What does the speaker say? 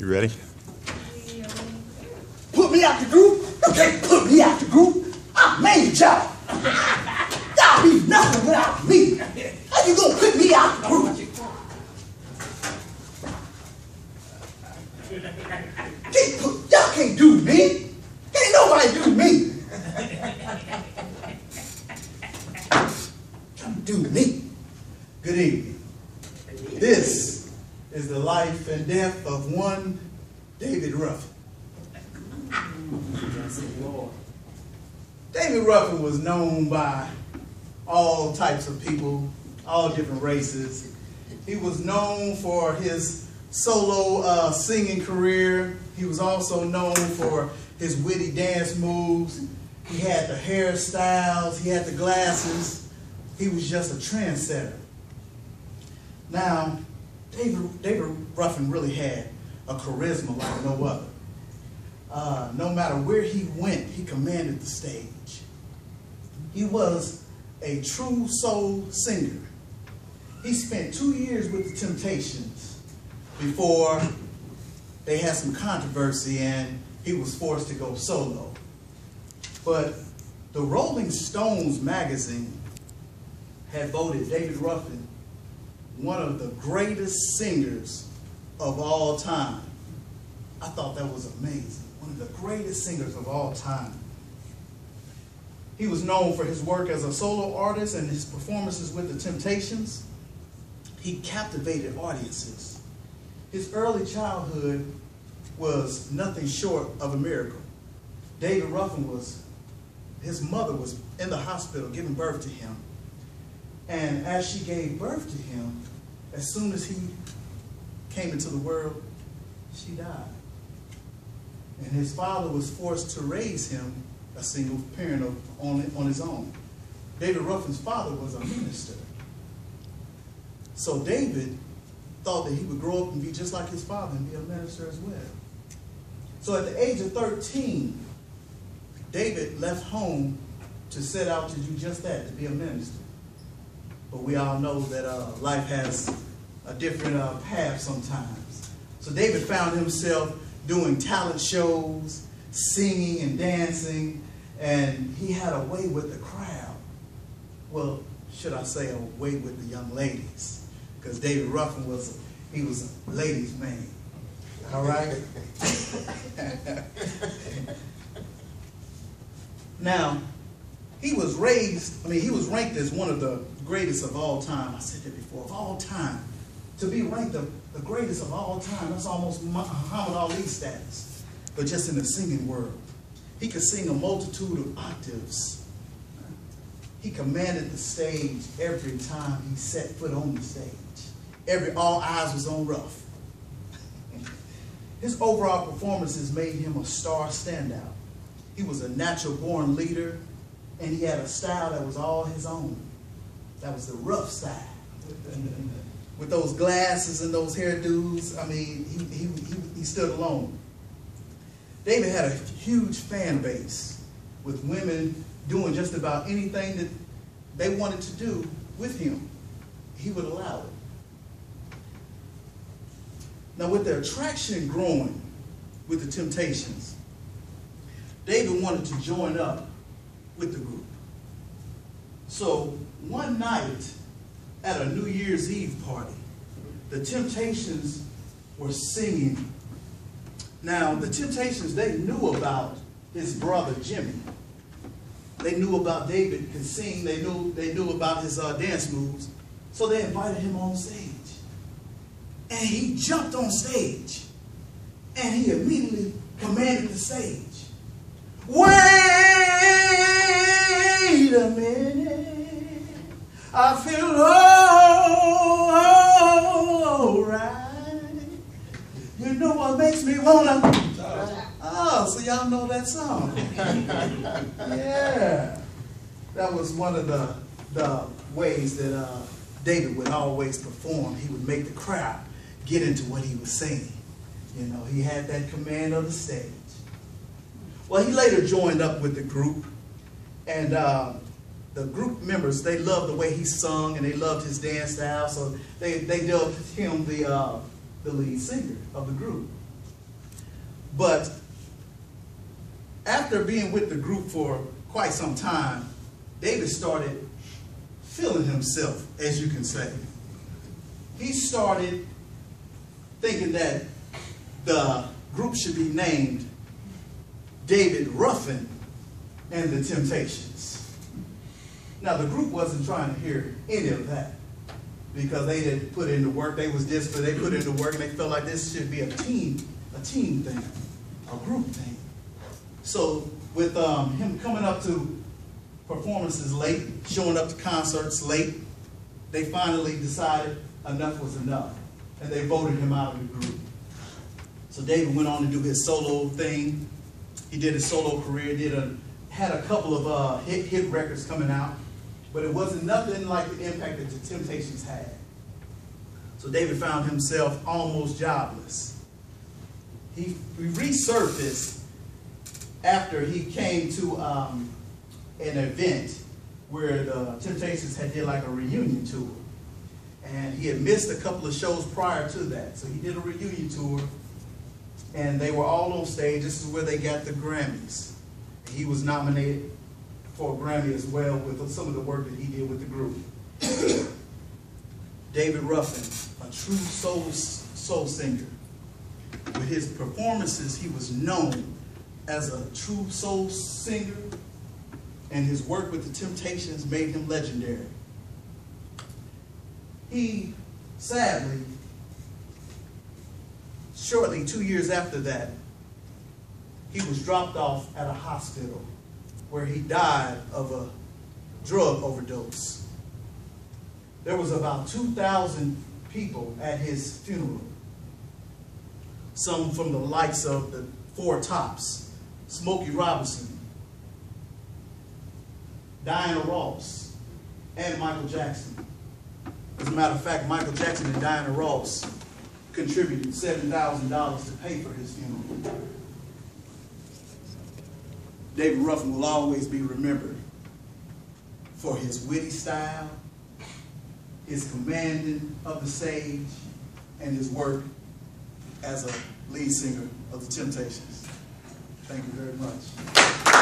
You ready? Put me out the group? You can't put me out the group. I made y'all. Y'all be nothing without me. How you gonna put me out the group? Y'all can't do me. Can't nobody do me. Can't do me. Good evening. This is the life and death of one David Ruffin. David Ruffin was known by all types of people, all different races. He was known for his solo singing career. He was also known for his witty dance moves. He had the hairstyles, he had the glasses. He was just a trendsetter. Now, David Ruffin really had a charisma like no other. No matter where he went, he commanded the stage. He was a true soul singer. He spent 2 years with the Temptations before they had some controversy and he was forced to go solo. But the Rolling Stones magazine had voted David Ruffin one of the greatest singers of all time. I thought that was amazing. One of the greatest singers of all time. He was known for his work as a solo artist and his performances with the Temptations. He captivated audiences. His early childhood was nothing short of a miracle. David Ruffin his mother was in the hospital giving birth to him. And as she gave birth to him, as soon as he came into the world, she died. And his father was forced to raise him a single parent on his own. David Ruffin's father was a minister. So David thought that he would grow up and be just like his father and be a minister as well. So at the age of 13, David left home to set out to do just that, to be a minister. But we all know that life has a different path sometimes. So David found himself doing talent shows, singing and dancing, and he had a way with the crowd. Well, should I say a way with the young ladies? Because David Ruffin was a ladies' man. All right? Now, he was ranked as one of the greatest of all time. I said that before, of all time. To be ranked the greatest of all time, that's almost Muhammad Ali status, but just in the singing world. He could sing a multitude of octaves. He commanded the stage every time he set foot on the stage. All eyes was on Ruff. His overall performances made him a star standout. He was a natural-born leader, and he had a style that was all his own. That was the Ruff style. With those glasses and those hairdos, I mean, he stood alone. David had a huge fan base with women doing just about anything that they wanted to do with him. He would allow it. Now, with the attraction growing with the Temptations, David wanted to join up with the group. So one night at a New Year's Eve party, the Temptations were singing. Now, the Temptations, they knew about his brother Jimmy. They knew about David could sing. They knew about his dance moves. So they invited him on stage. And he jumped on stage. And he immediately commanded the stage. Wait a minute, I feel all right. You know what makes me wanna? Oh, so y'all know that song. Yeah. That was one of the ways that David would always perform. He would make the crowd get into what he was saying. You know, he had that command of the stage. Well, he later joined up with the group, and the group members, they loved the way he sung and they loved his dance style, so they dubbed him the lead singer of the group. But after being with the group for quite some time, David started feeling himself, as you can say. He started thinking that the group should be named David Ruffin and the Temptations. Now, the group wasn't trying to hear any of that because they didn't put in the work. They was disciplined. They put in the work, and they felt like this should be a team thing, a group thing. So with him coming up to performances late, showing up to concerts late, they finally decided enough was enough, and they voted him out of the group. So David went on to do his solo thing. He did his solo career, had a couple of hit records coming out, but it wasn't nothing like the impact that the Temptations had. So David found himself almost jobless. He resurfaced after he came to an event where the Temptations had did like a reunion tour. And he had missed a couple of shows prior to that. So he did a reunion tour, and they were all on stage. This is where they got the Grammys. He was nominated for a Grammy as well with some of the work that he did with the group. David Ruffin, a true soul singer. With his performances, he was known as a true soul singer, and his work with the Temptations made him legendary. He, sadly, shortly 2 years after that, he was dropped off at a hospital where he died of a drug overdose. There was about 2,000 people at his funeral. Some from the likes of the Four Tops, Smokey Robinson, Diana Ross, and Michael Jackson. As a matter of fact, Michael Jackson and Diana Ross contributed $7,000 to pay for his funeral. David Ruffin will always be remembered for his witty style, his commanding of the stage, and his work as a lead singer of the Temptations. Thank you very much.